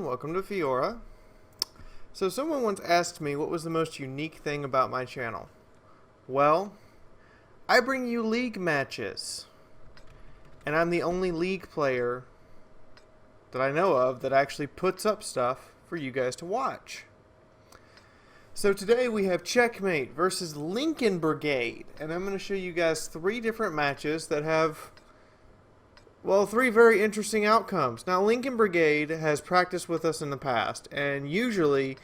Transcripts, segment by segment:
welcome to Fiaura. So someone once asked me what was the most unique thing about my channel. Well, I bring you league matches. And I'm the only league player that I know of that actually puts up stuff for you guys to watch. So today we have Checkmate versus Brigrade. And I'm going to show you guys 3 different matches that have, well, 3 very interesting outcomes. Now, Brigrade has practiced with us in the past, and usually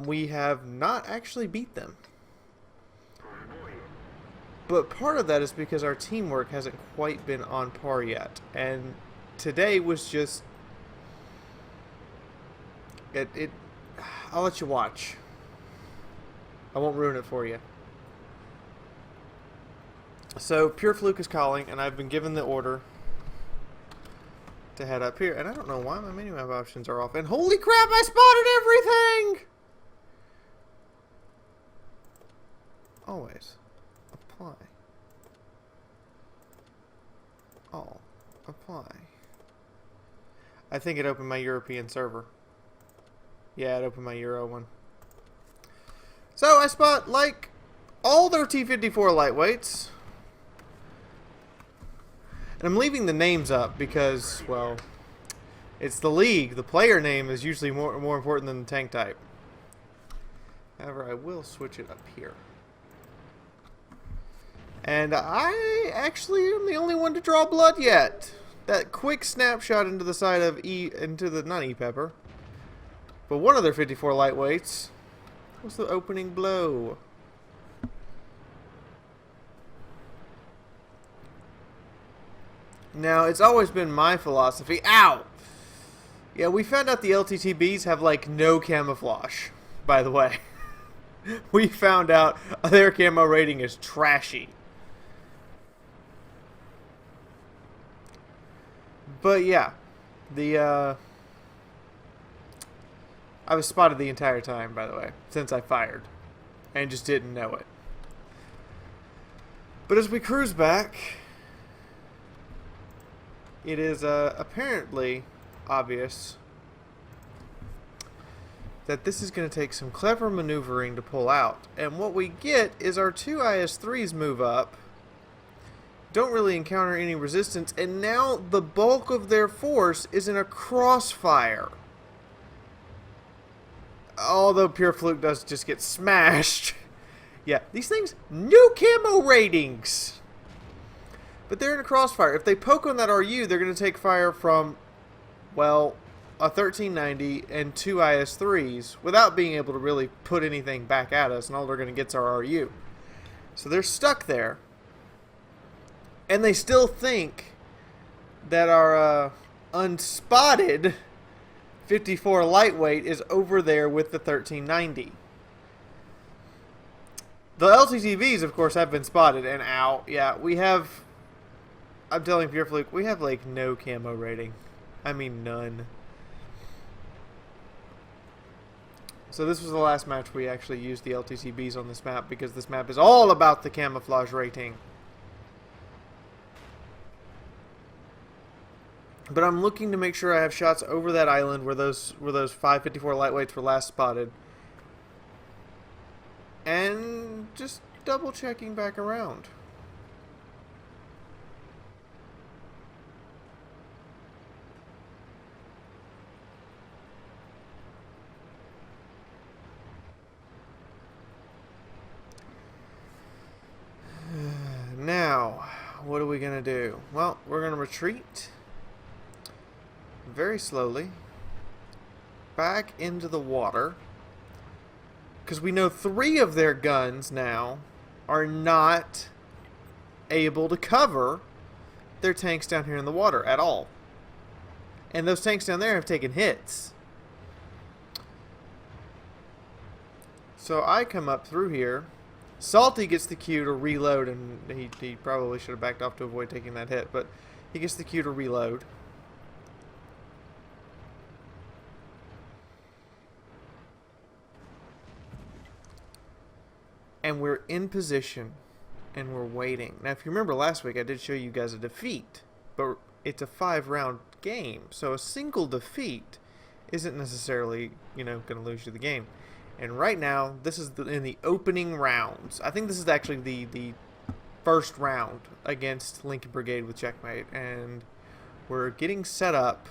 we have not actually beat them. But part of that is because our teamwork hasn't quite been on par yet. And today was just... I'll let you watch. I won't ruin it for you. So, Pure Fluke is calling, and I've been given the order to head up here. And I don't know why my minimap options are off. And holy crap, I spotted everything! Always. Apply. All. Apply. I think it opened my European server. Yeah, it opened my Euro one. So I spot, like, all their T-54 lightweights. And I'm leaving the names up because, well, it's the league. The player name is usually more important than the tank type. However, I will switch it up here. And I actually am the only one to draw blood yet. That quick snapshot into the side of not E-Pepper, but one of their 54 lightweights was the opening blow. Now, it's always been my philosophy. Ow! Yeah, we found out the LTTBs have, like, no camouflage, by the way. We found out their camo rating is trashy. But yeah, I was spotted the entire time, by the way, since I fired, and just didn't know it. But as we cruise back, it is apparently obvious that this is going to take some clever maneuvering to pull out. And what we get is our 2 IS-3s move up, don't really encounter any resistance, and now the bulk of their force is in a crossfire. Although Pure Fluke does just get smashed. Yeah, these things, no camo ratings. But they're in a crossfire. If they poke on that RU, they're going to take fire from, well, a 1390 and 2 IS-3s without being able to really put anything back at us, and all they're going to get is our RU. So they're stuck there. And they still think that our unspotted 54 lightweight is over there with the 1390. The LTTVs, of course, have been spotted, and ow, yeah, we have, I'm telling Pure Fluke, we have, like, no camo rating. I mean, none. So this was the last match we actually used the LTTBs on this map, because this map is all about the camouflage rating. But I'm looking to make sure I have shots over that island where those 554 lightweights were last spotted. And just double checking back around. Now, what are we going to do? Well, we're going to retreat very slowly back into the water, because we know 3 of their guns now are not able to cover their tanks down here in the water at all, and those tanks down there have taken hits. So I come up through here. Salty gets the cue to reload, and he probably should have backed off to avoid taking that hit, but he gets the cue to reload. And we're in position, and we're waiting. Now, if you remember last week, I did show you guys a defeat, but it's a 5-round game, so a single defeat isn't necessarily, you know, going to lose you the game. And right now, this is in the opening rounds. I think this is actually the first round against Lincoln Brigade with Checkmate. And we're getting set up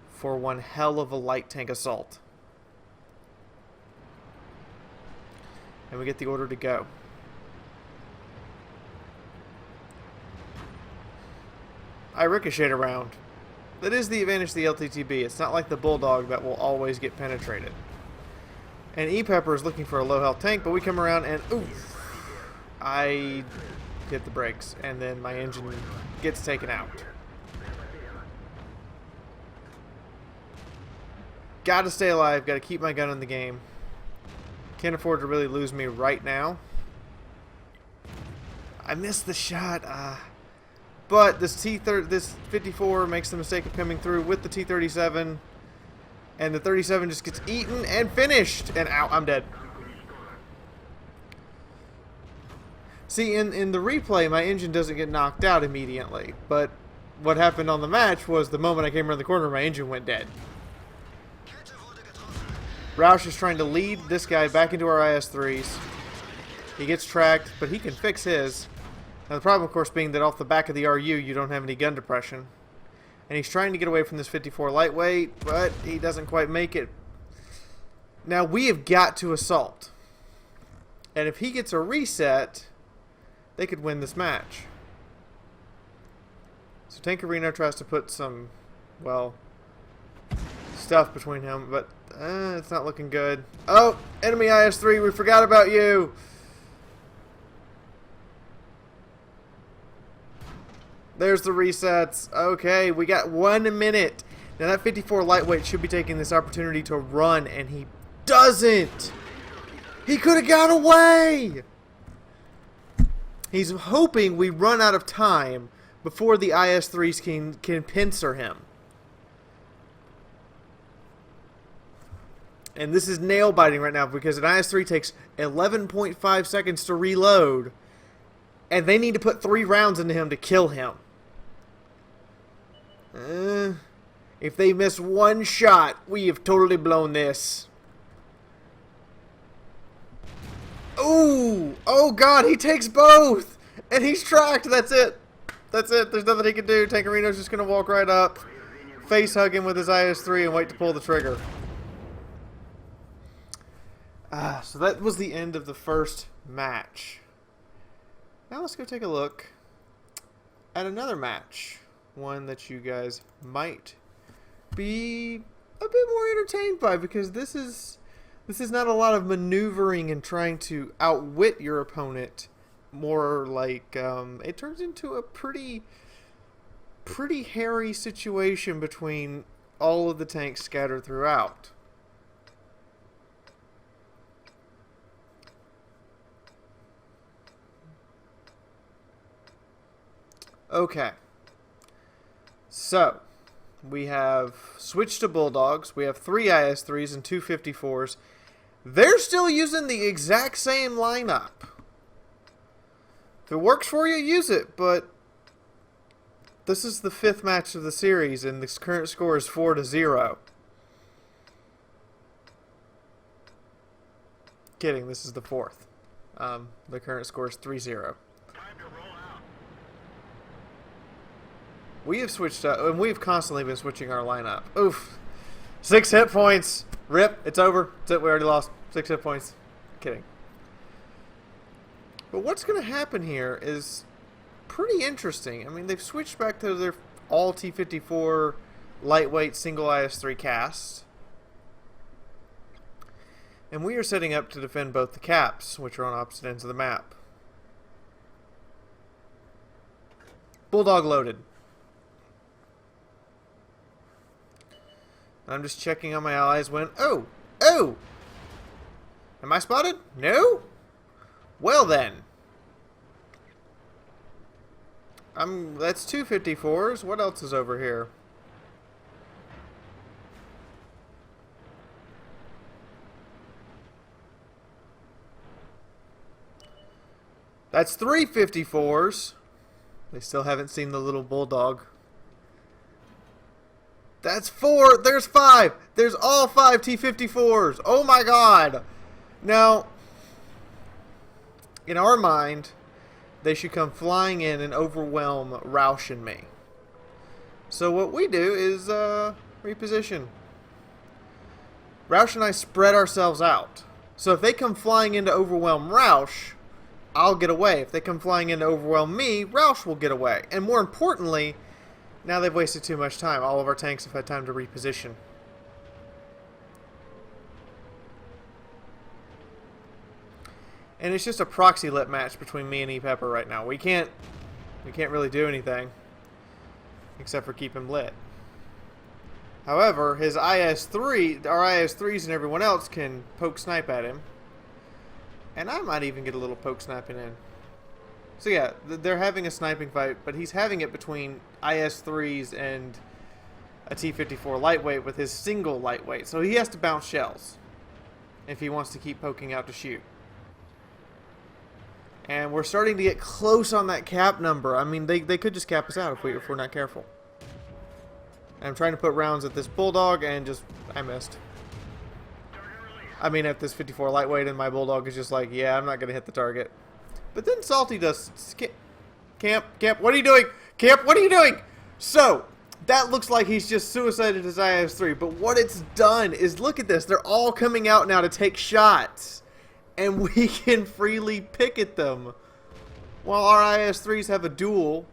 for one hell of a light tank assault. And we get the order to go. I ricochet around. That is the advantage of the LTTB. It's not like the Bulldog that will always get penetrated. And E-Pepper is looking for a low health tank, but we come around and oof, I hit the brakes, and then my engine gets taken out. Gotta stay alive, gotta keep my gun in the game. Can't afford to really lose me right now. I missed the shot. But this this 54 makes the mistake of coming through with the T-37, and the 37 just gets eaten and finished. And ow, I'm dead. See, in the replay, my engine doesn't get knocked out immediately. But what happened on the match was the moment I came around the corner, my engine went dead. Roush is trying to lead this guy back into our IS-3s. He gets tracked, but he can fix his. Now the problem, of course, being that off the back of the RU, you don't have any gun depression. And he's trying to get away from this 54 lightweight, but he doesn't quite make it. Now we have got to assault. And if he gets a reset, they could win this match. So Tankerino tries to put some, well, stuff between him, but it's not looking good. Oh, enemy IS-3, we forgot about you! There's the resets. Okay, we got 1 minute. Now that 54 lightweight should be taking this opportunity to run, and he doesn't. He could have got away. He's hoping we run out of time before the IS-3s can pincer him. And this is nail biting right now because an IS-3 takes 11.5 seconds to reload, and they need to put 3 rounds into him to kill him. If they miss one shot, we have totally blown this. Ooh! Oh god, he takes both! And he's tracked! That's it! That's it, there's nothing he can do. Tankerino's just gonna walk right up, face hug him with his IS-3 and wait to pull the trigger. So that was the end of the first match. Now let's go take a look at another match. One that you guys might be a bit more entertained by, because this is not a lot of maneuvering and trying to outwit your opponent. More like it turns into a pretty hairy situation between all of the tanks scattered throughout. Okay. So, we have switched to Bulldogs. We have 3 IS-3s and 2 54s. They're still using the exact same lineup. If it works for you, use it, but this is the 5th match of the series, and this current score is 4-0. Kidding, this is the 4th. The current score is 3-0. We have switched up, and we've constantly been switching our lineup. Oof. 6 hit points. Rip. It's over. That's it. We already lost. 6 hit points. Kidding. But what's going to happen here is pretty interesting. I mean, they've switched back to their all T-54 lightweight single IS-3 cast. And we are setting up to defend both the caps, which are on opposite ends of the map. Bulldog loaded. I'm just checking on my allies when... Oh! Oh! Am I spotted? No? Well then. That's 2 54s. What else is over here? That's 3 54s. They still haven't seen the little Bulldog. That's 4. There's 5. There's all 5 T-54s. Oh my god. Now, in our mind, they should come flying in and overwhelm Roush and me. So what we do is reposition. Roush and I spread ourselves out. So if they come flying in to overwhelm Roush, I'll get away. If they come flying in to overwhelm me, Roush will get away. And more importantly, now they've wasted too much time. All of our tanks have had time to reposition. And it's just a proxy lit match between me and E-Pepper right now. We can't really do anything except for keep him lit. However, his IS-3, our IS-3s and everyone else can poke snipe at him. And I might even get a little poke sniping in. So yeah, they're having a sniping fight, but he's having it between IS-3s and a T-54 lightweight with his single lightweight. So he has to bounce shells if he wants to keep poking out to shoot. And we're starting to get close on that cap number. I mean, they could just cap us out if we're not careful. And I'm trying to put rounds at this Bulldog and just, I missed. I mean, at this 54 lightweight, and my Bulldog is just like, yeah, I'm not going to hit the target. But then Salty does... Camp, what are you doing? Camp, what are you doing? So, that looks like he's just suicided his IS-3. But what it's done is, look at this. They're all coming out now to take shots. And we can freely pick at them. While our IS-3s have a duel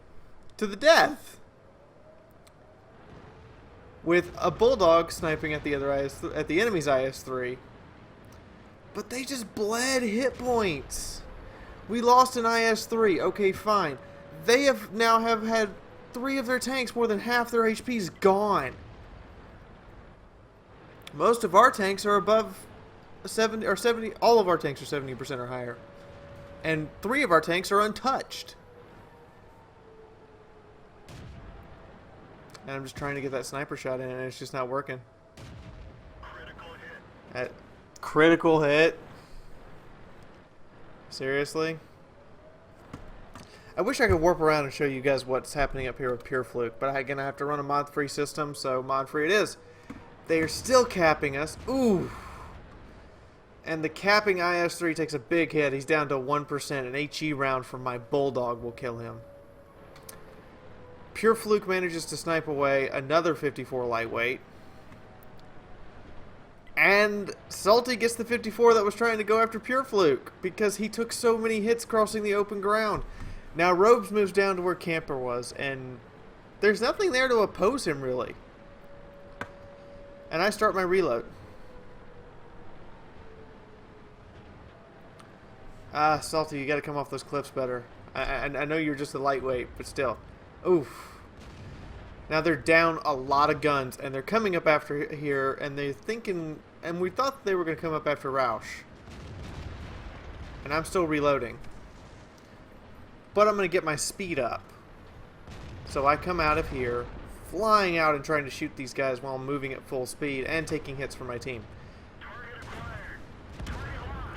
to the death. With a Bulldog sniping at the enemy's IS-3. But they just bled hit points. We lost an IS-3. Okay, fine. They have now had 3 of their tanks, more than half their HP's gone. Most of our tanks are above 70 or 70. All of our tanks are 70% or higher. And 3 of our tanks are untouched. And I'm just trying to get that sniper shot in, and it's just not working. Critical hit. Seriously? I wish I could warp around and show you guys what's happening up here with Pure Fluke, but I'm going to have to run a mod-free system, so mod-free it is. They are still capping us. Ooh. And the capping IS-3 takes a big hit. He's down to 1%. An HE round from my Bulldog will kill him. Pure Fluke manages to snipe away another 54 lightweight. And Salty gets the 54 that was trying to go after Pure Fluke because he took so many hits crossing the open ground. Now Robes moves down to where Camper was, and there's nothing there to oppose him really. And I start my reload. Ah, Salty, you got to come off those cliffs better. I know you're just a lightweight, but still. Oof. Now they're down a lot of guns, and they're coming up after here, and they're thinking, and we thought they were going to come up after Roush. And I'm still reloading. But I'm going to get my speed up. So I come out of here, flying out and trying to shoot these guys while moving at full speed and taking hits from my team.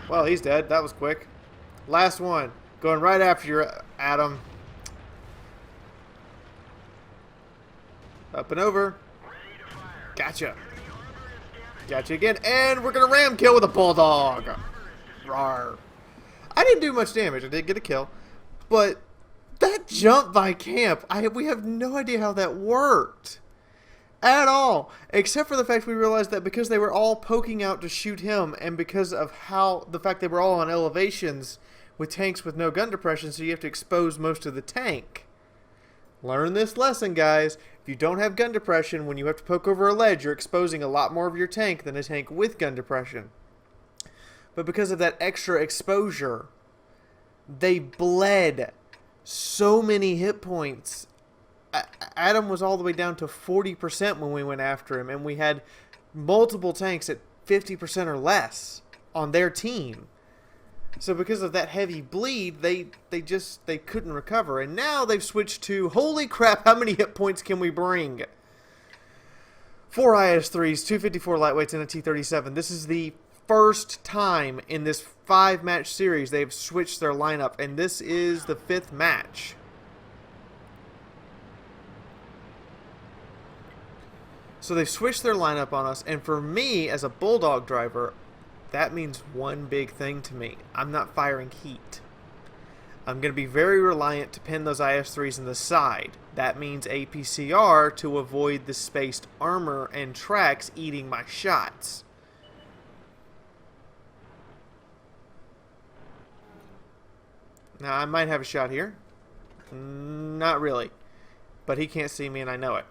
Well, he's dead. That was quick. Last one. Going right after you, Adam. Up and over. Gotcha. Gotcha again. And we're going to ram kill with a Bulldog. Rawr. I didn't do much damage. I did get a kill. But that jump by Camp, we have no idea how that worked. At all. Except for the fact we realized that because they were all poking out to shoot him, and because of the fact they were all on elevations with tanks with no gun depression, so you have to expose most of the tank. Learn this lesson, guys. If you don't have gun depression, when you have to poke over a ledge, you're exposing a lot more of your tank than a tank with gun depression. But because of that extra exposure, they bled so many hit points. Adam was all the way down to 40% when we went after him, and we had multiple tanks at 50% or less on their team. So because of that heavy bleed, they couldn't recover. And now they've switched to, holy crap, how many hit points can we bring? 4 IS-3s, 254 lightweights, and a T-37. This is the first time in this 5-match series they've switched their lineup, and this is the 5th match. So they've switched their lineup on us, and for me, as a Bulldog driver, that means one big thing to me. I'm not firing heat. I'm going to be very reliant to pin those IS-3s in the side. That means APCR to avoid the spaced armor and tracks eating my shots. Now, I might have a shot here. Not really. But he can't see me, and I know it.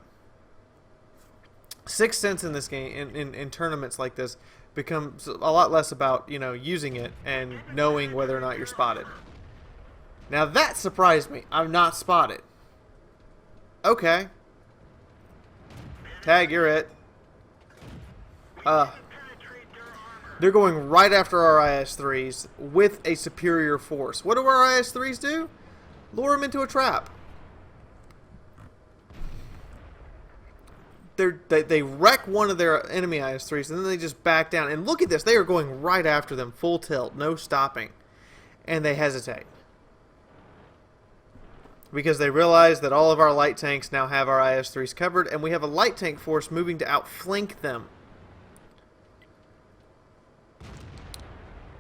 Sixth sense in this game, in tournaments like this, becomes a lot less about, you know, using it and knowing whether or not you're spotted. Now that surprised me. I'm not spotted. Okay. Tag, you're it. They're going right after our IS-3s with a superior force. What do our IS-3s do? Lure them into a trap. They wreck one of their enemy IS-3s, and then they just back down. And look at this. They are going right after them, full tilt, no stopping. And they hesitate. Because they realize that all of our light tanks now have our IS-3s covered, and we have a light tank force moving to outflank them.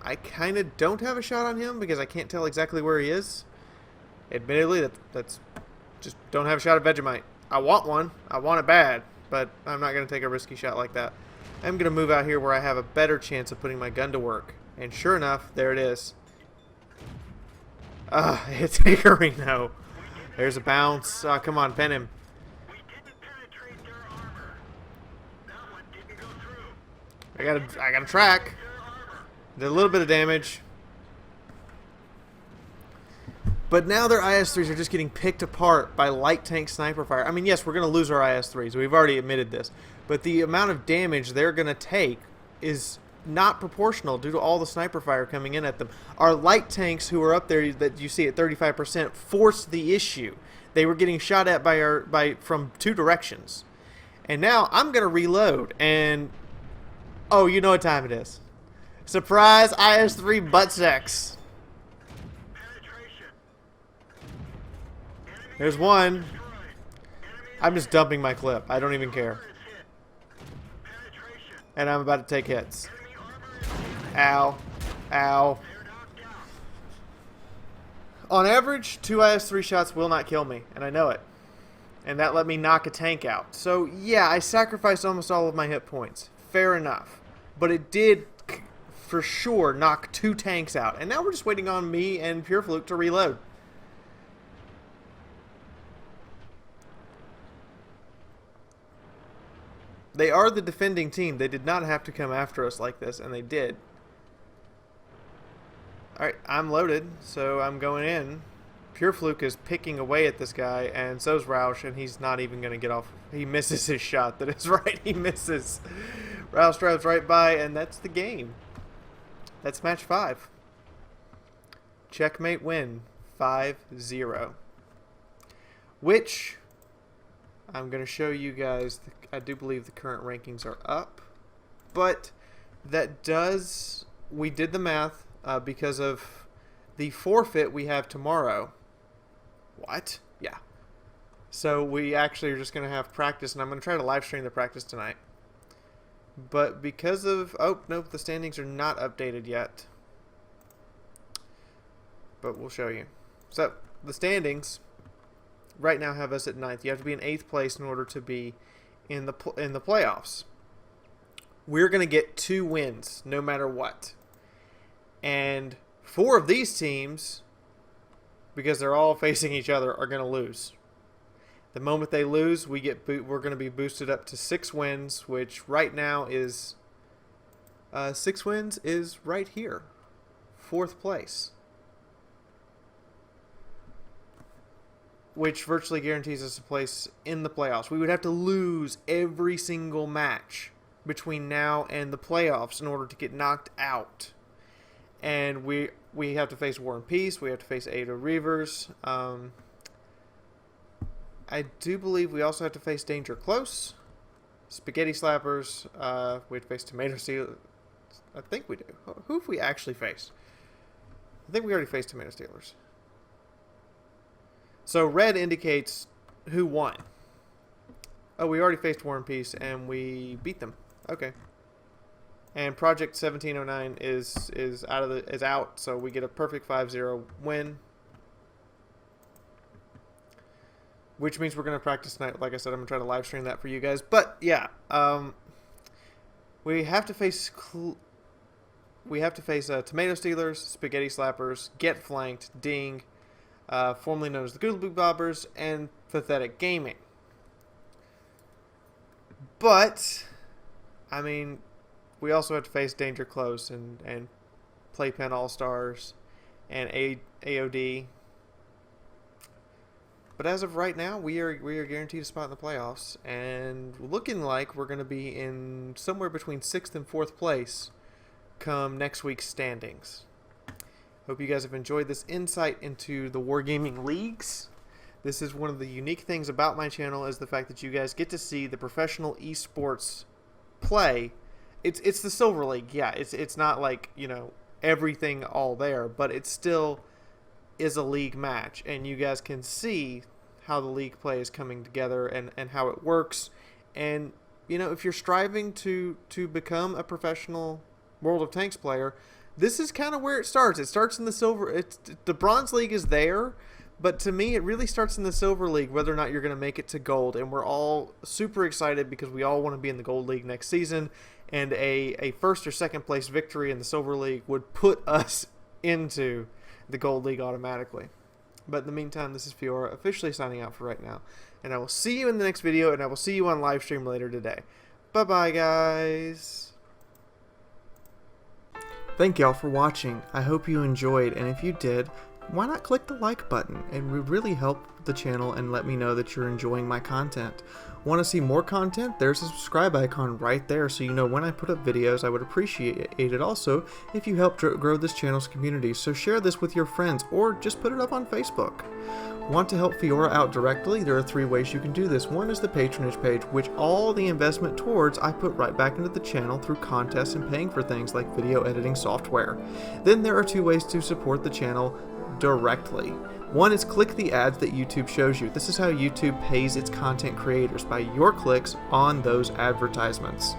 I kind of don't have a shot on him because I can't tell exactly where he is. Admittedly, that's just don't have a shot at Vegemite. I want one. I want it bad, but I'm not going to take a risky shot like that. I'm going to move out here where I have a better chance of putting my gun to work. And sure enough, there it is. It's Hickorino. There's a bounce. Come on, pin him. I got a track. Did a little bit of damage. But now their IS-3s are just getting picked apart by light tank sniper fire. I mean, yes, we're going to lose our IS-3s. We've already admitted this. But the amount of damage they're going to take is not proportional due to all the sniper fire coming in at them. Our light tanks who are up there that you see at 35% forced the issue. They were getting shot at from two directions. And now I'm going to reload. And, oh, you know what time it is. Surprise IS-3 butt sex. There's one. I'm just dumping my clip. I don't even care. And I'm about to take hits. Ow. Ow. On average, 2 IS-3 shots will not kill me, and I know it. And that let me knock a tank out. So, yeah, I sacrificed almost all of my hit points. Fair enough. But it did, for sure, knock 2 tanks out. And now we're just waiting on me and Pure Fluke to reload. They are the defending team. They did not have to come after us like this, and they did. Alright, I'm loaded, so I'm going in. Pure Fluke is picking away at this guy, and so's Roush, and he's not even going to get off. He misses his shot. That is right, he misses. Roush drives right by, and that's the game. That's match 5. Checkmate win, 5-0. Which, I'm going to show you guys, I do believe the current rankings are up. But that does, we did the math. Because of the forfeit we have tomorrow. What? Yeah. So we actually are just going to have practice, and I'm going to try to live stream the practice tonight. But because of... Oh, nope, the standings are not updated yet. But we'll show you. So, the standings right now have us at 9th. You have to be in 8th place in order to be in the playoffs. We're going to get 2 wins, no matter what. And 4 of these teams, because they're all facing each other, are going to lose. The moment they lose, we're going to be boosted up to 6 wins, which right now is 6 wins is right here, 4th place, which virtually guarantees us a place in the playoffs. We would have to lose every single match between now and the playoffs in order to get knocked out. And we have to face War and Peace. We have to face Ada Reavers. I do believe we also have to face Danger Close. Spaghetti Slappers. We have to face Tomato Stealers. I think we do. Who have we actually faced? I think we already faced Tomato Stealers. So red indicates who won. Oh, we already faced War and Peace, and we beat them. Okay. And Project 1709 is out, so we get a perfect 5-0 win. Which means we're going to practice tonight. Like I said, I'm going to try to live stream that for you guys. But, yeah. We have to face... Tomato Stealers, Spaghetti Slappers, Get Flanked, Ding, formerly known as the Goodle Bobbers, and Pathetic Gaming. But, I mean, we also have to face Danger Close and Playpen All-Stars and AOD. But as of right now, we are guaranteed a spot in the playoffs, and looking like we're going to be in somewhere between 6th and 4th place come next week's standings. Hope you guys have enjoyed this insight into the Wargaming Leagues. This is one of the unique things about my channel, is the fact that you guys get to see the professional esports play. It's the Silver League, yeah. It's not like, you know, everything all there, but it still is a league match, and you guys can see how the league play is coming together and how it works. And, you know, if you're striving to become a professional World of Tanks player, this is kind of where it starts. It starts in the Silver. The Bronze League is there, but to me, it really starts in the Silver League, whether or not you're going to make it to Gold. And we're all super excited because we all want to be in the Gold League next season. And a first or second place victory in the Silver League would put us into the Gold League automatically. But in the meantime, this is Fiaura officially signing out for right now. And I will see you in the next video, and I will see you on live stream later today. Bye-bye, guys. Thank y'all for watching. I hope you enjoyed, and if you did, why not click the like button? It would really help the channel and let me know that you're enjoying my content. Want to see more content? There's a subscribe icon right there, so you know when I put up videos. I would appreciate it also if you help grow this channel's community, so share this with your friends or just put it up on Facebook. Want to help Fiaura out directly? There are 3 ways you can do this. One is the patronage page, which all the investment towards I put right back into the channel through contests and paying for things like video editing software. Then there are 2 ways to support the channel directly. One is click the ads that YouTube shows you. This is how YouTube pays its content creators, by your clicks on those advertisements.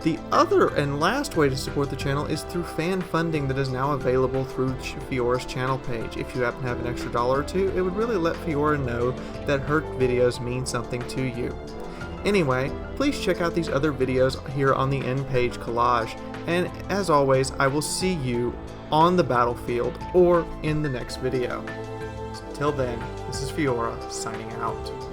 The other and last way to support the channel is through fan funding that is now available through Fiaura's channel page. If you happen to have an extra $1 or 2, it would really let Fiaura know that her videos mean something to you. Anyway, please check out these other videos here on the end page collage, and as always, I will see you on the battlefield or in the next video. Till then, this is Fiaura signing out.